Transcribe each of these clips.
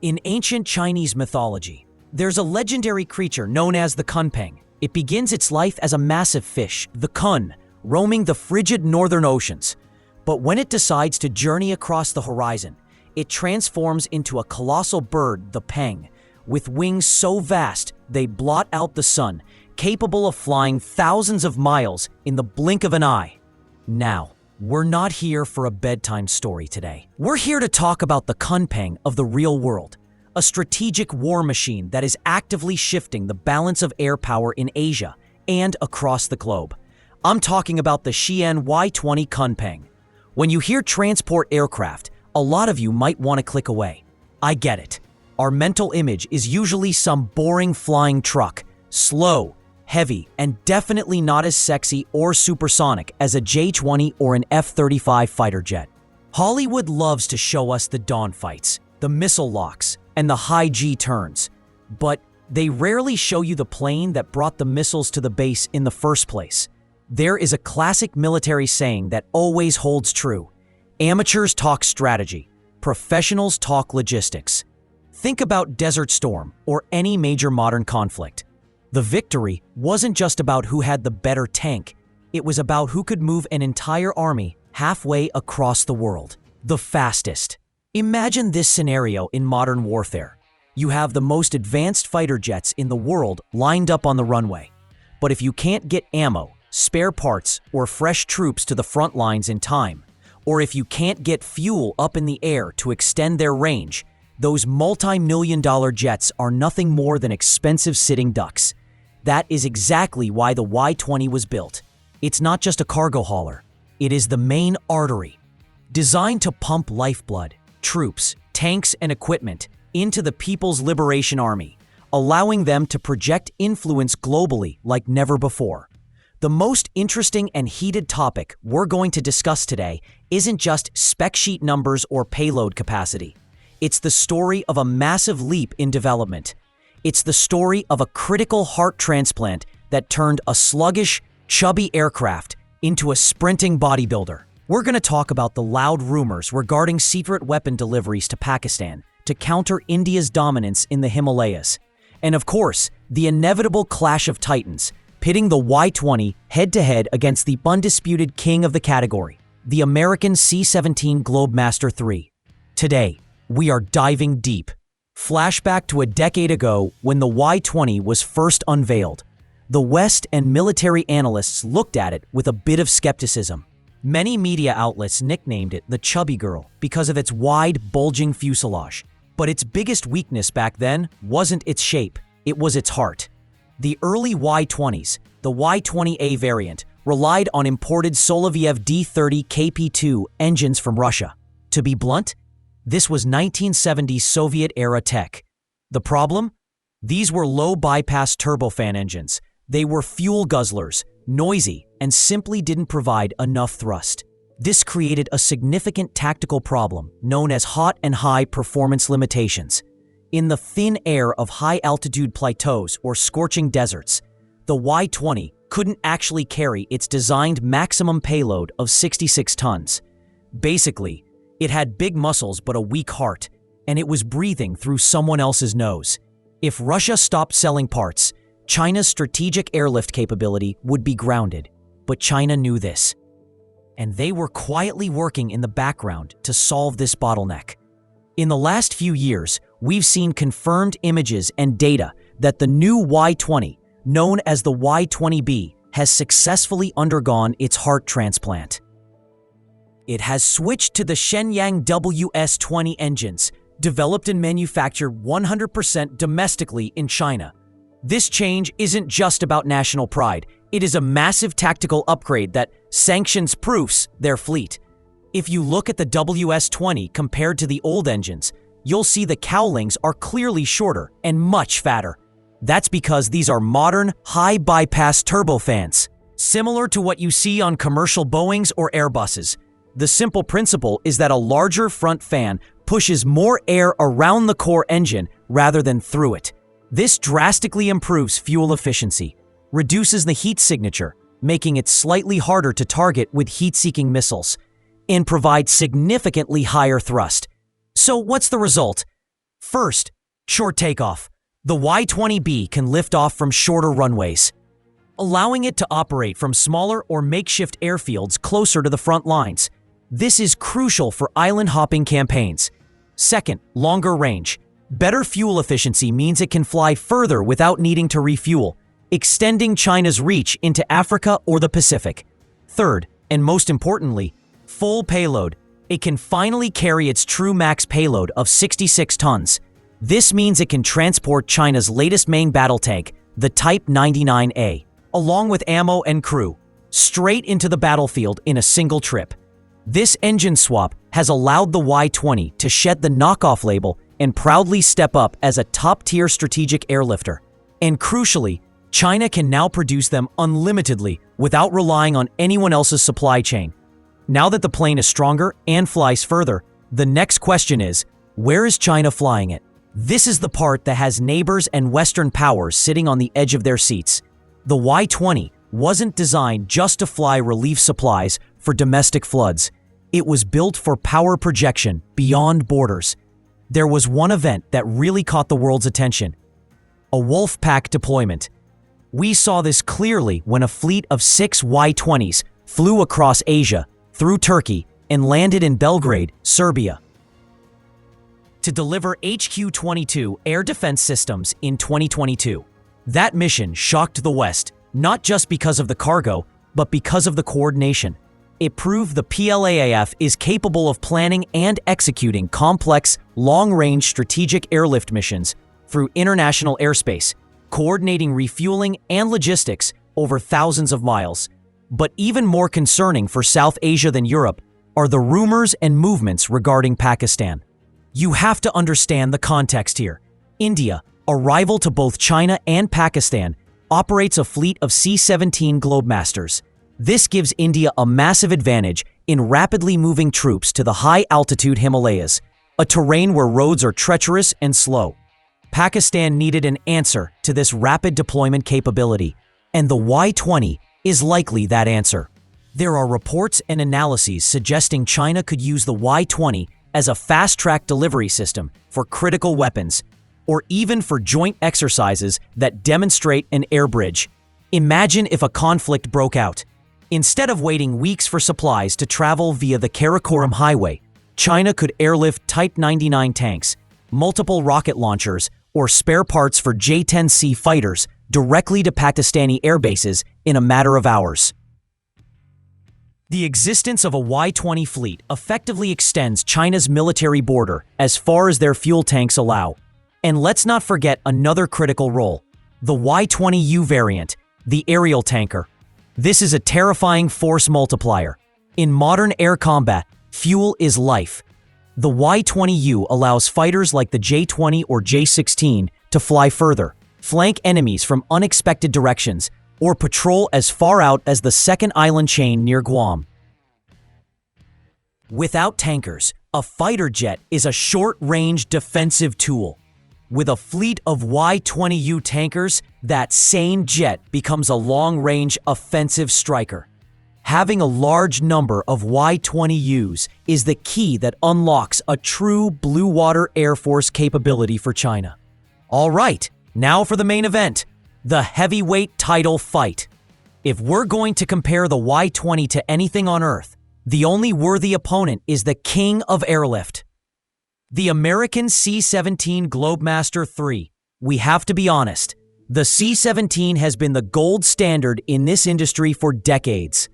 In ancient Chinese mythology, there's a legendary creature known as the Kunpeng. It begins its life as a massive fish, the kun, roaming the frigid northern oceans. But when it decides to journey across the horizon, it transforms into a colossal bird, the peng, with wings so vast they blot out the sun, capable of flying thousands of miles in the blink of an eye. Now, we're not here for a bedtime story today. We're here to talk about the Kunpang of the real world, a strategic war machine that is actively shifting the balance of air power in Asia and across the globe. I'm talking about the Xi'an Y-20 Kunpeng. When you hear transport aircraft, a lot of you might want to click away. I get it. Our mental image is usually some boring flying truck, slow, heavy, and definitely not as sexy or supersonic as a J-20 or an F-35 fighter jet. Hollywood loves to show us the dawn fights, the missile locks, and the high G turns, but they rarely show you the plane that brought the missiles to the base in the first place. There is a classic military saying that always holds true. Amateurs talk strategy, professionals talk logistics. Think about Desert Storm or any major modern conflict. The victory wasn't just about who had the better tank. It was about who could move an entire army halfway across the world. The fastest. Imagine this scenario in modern warfare. You have the most advanced fighter jets in the world lined up on the runway. But if you can't get ammo, spare parts, or fresh troops to the front lines in time, or if you can't get fuel up in the air to extend their range, those multi-million-dollar jets are nothing more than expensive sitting ducks. That is exactly why the Y-20 was built. It's not just a cargo hauler. It is the main artery, designed to pump lifeblood, troops, tanks, and equipment into the People's Liberation Army, allowing them to project influence globally like never before. The most interesting and heated topic we're going to discuss today isn't just spec sheet numbers or payload capacity. It's the story of a massive leap in development. It's the story of a critical heart transplant that turned a sluggish, chubby aircraft into a sprinting bodybuilder. We're going to talk about the loud rumors regarding secret weapon deliveries to Pakistan to counter India's dominance in the Himalayas. And of course, the inevitable clash of titans, pitting the Y-20 head-to-head against the undisputed king of the category, the American C-17 Globemaster III. Today, we are diving deep. Flashback to a decade ago when the Y-20 was first unveiled. The West and military analysts looked at it with a bit of skepticism. Many media outlets nicknamed it the Chubby Girl because of its wide, bulging fuselage. But its biggest weakness back then wasn't its shape, it was its heart. The early Y-20s, the Y-20A variant, relied on imported Soloviev D-30 KP-2 engines from Russia. To be blunt, this was 1970s Soviet-era tech. The problem? These were low-bypass turbofan engines. They were fuel guzzlers, noisy, and simply didn't provide enough thrust. This created a significant tactical problem known as hot and high performance limitations. In the thin air of high-altitude plateaus or scorching deserts, the Y-20 couldn't actually carry its designed maximum payload of 66 tons. Basically, it had big muscles but a weak heart, and it was breathing through someone else's nose. If Russia stopped selling parts, China's strategic airlift capability would be grounded. But China knew this, and they were quietly working in the background to solve this bottleneck. In the last few years, we've seen confirmed images and data that the new Y-20, known as the Y-20B, has successfully undergone its heart transplant. It has switched to the Shenyang WS-20 engines, developed and manufactured 100% domestically in China. This change isn't just about national pride. It is a massive tactical upgrade that sanctions-proofs their fleet. If you look at the WS-20 compared to the old engines, you'll see the cowlings are clearly shorter and much fatter. That's because these are modern, high-bypass turbofans, similar to what you see on commercial Boeings or Airbuses. The simple principle is that a larger front fan pushes more air around the core engine rather than through it. This drastically improves fuel efficiency, reduces the heat signature, making it slightly harder to target with heat-seeking missiles, and provides significantly higher thrust. So what's the result? First, short takeoff. The Y-20B can lift off from shorter runways, allowing it to operate from smaller or makeshift airfields closer to the front lines. This is crucial for island-hopping campaigns. Second, longer range. Better fuel efficiency means it can fly further without needing to refuel, extending China's reach into Africa or the Pacific. Third, and most importantly, full payload. It can finally carry its true max payload of 66 tons. This means it can transport China's latest main battle tank, the Type 99A, along with ammo and crew, straight into the battlefield in a single trip. This engine swap has allowed the Y-20 to shed the knockoff label and proudly step up as a top-tier strategic airlifter. And crucially, China can now produce them unlimitedly without relying on anyone else's supply chain. Now that the plane is stronger and flies further, the next question is, where is China flying it? This is the part that has neighbors and Western powers sitting on the edge of their seats. The Y-20 wasn't designed just to fly relief supplies for domestic floods. It was built for power projection beyond borders. There was one event that really caught the world's attention: a Wolfpack deployment. We saw this clearly when a fleet of 6 Y-20s flew across Asia, through Turkey, and landed in Belgrade, Serbia, to deliver HQ-22 air defense systems in 2022. That mission shocked the West, not just because of the cargo, but because of the coordination. It proved the PLAAF is capable of planning and executing complex, long-range strategic airlift missions through international airspace, coordinating refueling and logistics over thousands of miles. But even more concerning for South Asia than Europe are the rumors and movements regarding Pakistan. You have to understand the context here. India, a rival to both China and Pakistan, operates a fleet of C-17 Globemasters. This gives India a massive advantage in rapidly moving troops to the high-altitude Himalayas, a terrain where roads are treacherous and slow. Pakistan needed an answer to this rapid deployment capability, and the Y-20 is likely that answer. There are reports and analyses suggesting China could use the Y-20 as a fast-track delivery system for critical weapons, or even for joint exercises that demonstrate an air bridge. Imagine if a conflict broke out. Instead of waiting weeks for supplies to travel via the Karakoram Highway, China could airlift Type 99 tanks, multiple rocket launchers, or spare parts for J-10C fighters directly to Pakistani airbases in a matter of hours. The existence of a Y-20 fleet effectively extends China's military border as far as their fuel tanks allow. And let's not forget another critical role: the Y-20U variant, the aerial tanker. This is a terrifying force multiplier. In modern air combat, fuel is life. The Y-20U allows fighters like the J-20 or J-16 to fly further, flank enemies from unexpected directions, or patrol as far out as the second island chain near Guam. Without tankers, a fighter jet is a short-range defensive tool. With a fleet of Y-20U tankers, that same jet becomes a long-range offensive striker. Having a large number of Y-20Us is the key that unlocks a true blue water Air Force capability for China. All right, now for the main event, the heavyweight title fight. If we're going to compare the Y-20 to anything on Earth, the only worthy opponent is the king of airlift, the American C-17 Globemaster III. We have to be honest, the C-17 has been the gold standard in this industry for decades.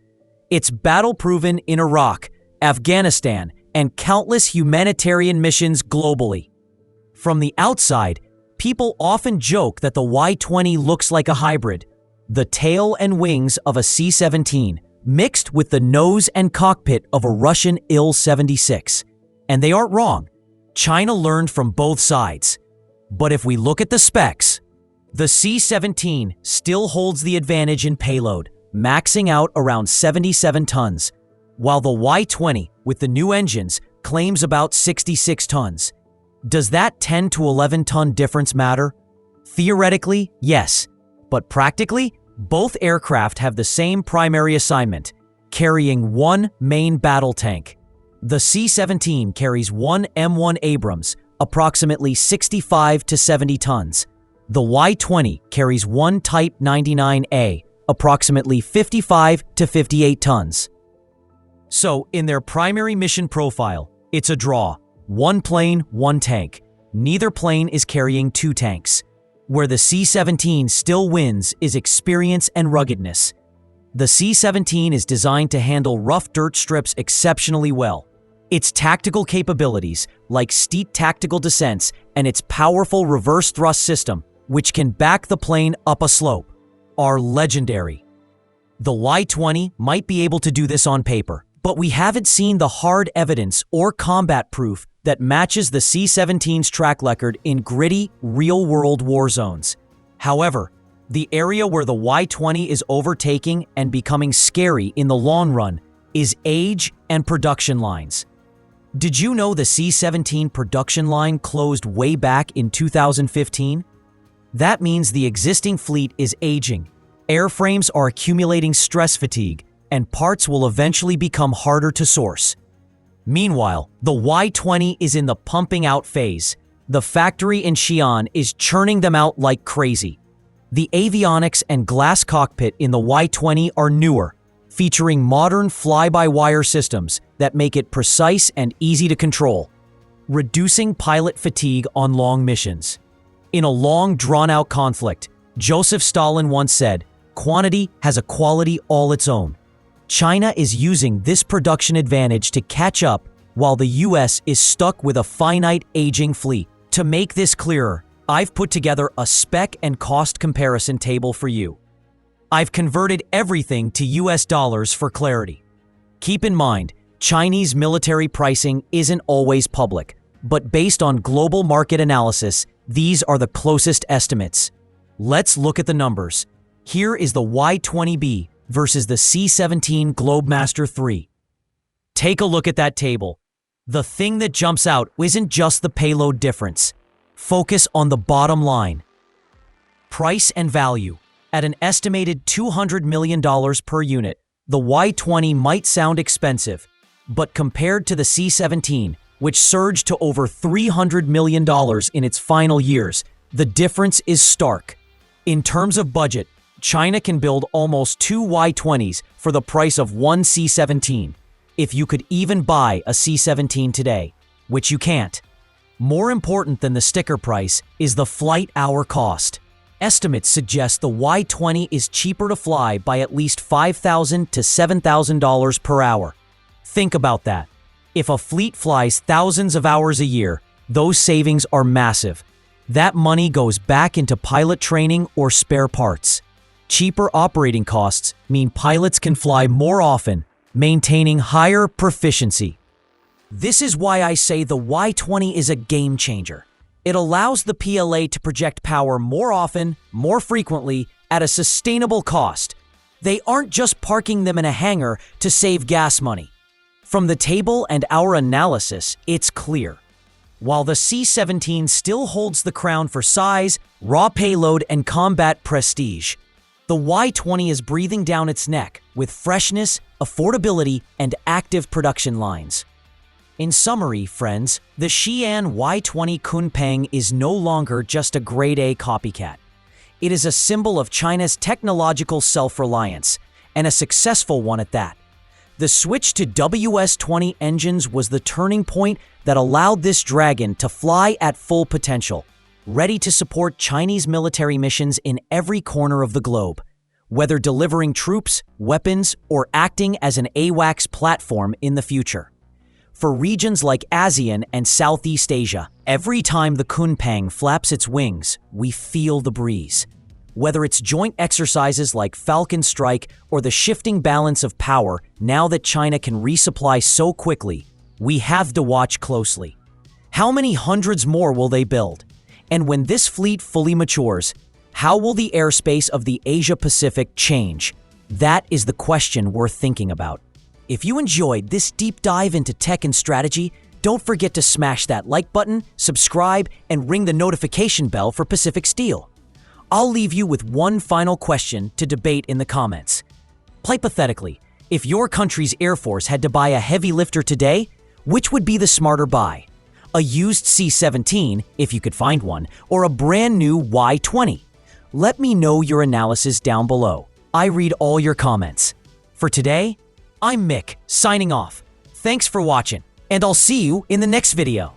It's battle-proven in Iraq, Afghanistan, and countless humanitarian missions globally. From the outside, people often joke that the Y-20 looks like a hybrid, the tail and wings of a C-17, mixed with the nose and cockpit of a Russian Il-76. And they aren't wrong. China learned from both sides. But if we look at the specs, the C-17 still holds the advantage in payload, maxing out around 77 tons, while the Y-20, with the new engines, claims about 66 tons. Does that 10 to 11 ton difference matter? Theoretically, yes, but practically, both aircraft have the same primary assignment, carrying one main battle tank. The C-17 carries one M1 Abrams, approximately 65 to 70 tons. The Y-20 carries one Type 99A, approximately 55 to 58 tons. So, in their primary mission profile, it's a draw. One plane, one tank. Neither plane is carrying two tanks. Where the C-17 still wins is experience and ruggedness. The C-17 is designed to handle rough dirt strips exceptionally well. Its tactical capabilities, like steep tactical descents and its powerful reverse thrust system, which can back the plane up a slope, are legendary. The Y-20 might be able to do this on paper, but we haven't seen the hard evidence or combat proof that matches the C-17's track record in gritty, real-world war zones. However, the area where the Y-20 is overtaking and becoming scary in the long run is age and production lines. Did you know the C-17 production line closed way back in 2015? That means the existing fleet is aging, airframes are accumulating stress fatigue, and parts will eventually become harder to source. Meanwhile, the Y-20 is in the pumping out phase. The factory in Xi'an is churning them out like crazy. The avionics and glass cockpit in the Y-20 are newer, featuring modern fly-by-wire systems that make it precise and easy to control, reducing pilot fatigue on long missions. In a long, drawn-out conflict, Joseph Stalin once said, "Quantity has a quality all its own." China is using this production advantage to catch up while the US is stuck with a finite aging fleet. To make this clearer, I've put together a spec and cost comparison table for you. I've converted everything to US dollars for clarity. Keep in mind, Chinese military pricing isn't always public, but based on global market analysis, these are the closest estimates. Let's look at the numbers. Here is the Y-20B versus the C-17 Globemaster III. Take a look at that table. The thing that jumps out isn't just the payload difference. Focus on the bottom line. Price and value. At an estimated $200 million per unit, the Y-20 might sound expensive, but compared to the C-17, which surged to over $300 million in its final years, the difference is stark. In terms of budget, China can build almost two Y-20s for the price of one C-17, if you could even buy a C-17 today, which you can't. More important than the sticker price is the flight hour cost. Estimates suggest the Y-20 is cheaper to fly by at least $5,000 to $7,000 per hour. Think about that. If a fleet flies thousands of hours a year, those savings are massive. That money goes back into pilot training or spare parts. Cheaper operating costs mean pilots can fly more often, maintaining higher proficiency. This is why I say the Y-20 is a game changer. It allows the PLA to project power more often, more frequently, at a sustainable cost. They aren't just parking them in a hangar to save gas money. From the table and our analysis, it's clear. While the C-17 still holds the crown for size, raw payload, and combat prestige, the Y-20 is breathing down its neck with freshness, affordability, and active production lines. In summary, friends, the Xi'an Y-20 Kunpeng is no longer just a grade A copycat. It is a symbol of China's technological self-reliance, and a successful one at that. The switch to WS-20 engines was the turning point that allowed this dragon to fly at full potential, ready to support Chinese military missions in every corner of the globe, whether delivering troops, weapons, or acting as an AWACS platform in the future. For regions like ASEAN and Southeast Asia, every time the Kunpang flaps its wings, we feel the breeze. Whether it's joint exercises like Falcon Strike or the shifting balance of power now that China can resupply so quickly, we have to watch closely. How many hundreds more will they build? And when this fleet fully matures, how will the airspace of the Asia-Pacific change? That is the question we're thinking about. If you enjoyed this deep dive into tech and strategy, don't forget to smash that like button, subscribe, and ring the notification bell for Pacific Steel. I'll leave you with one final question to debate in the comments. Hypothetically, if your country's Air Force had to buy a heavy lifter today, which would be the smarter buy? A used C-17, if you could find one, or a brand new Y-20? Let me know your analysis down below. I read all your comments. For today, I'm Mick, signing off. Thanks for watching, and I'll see you in the next video.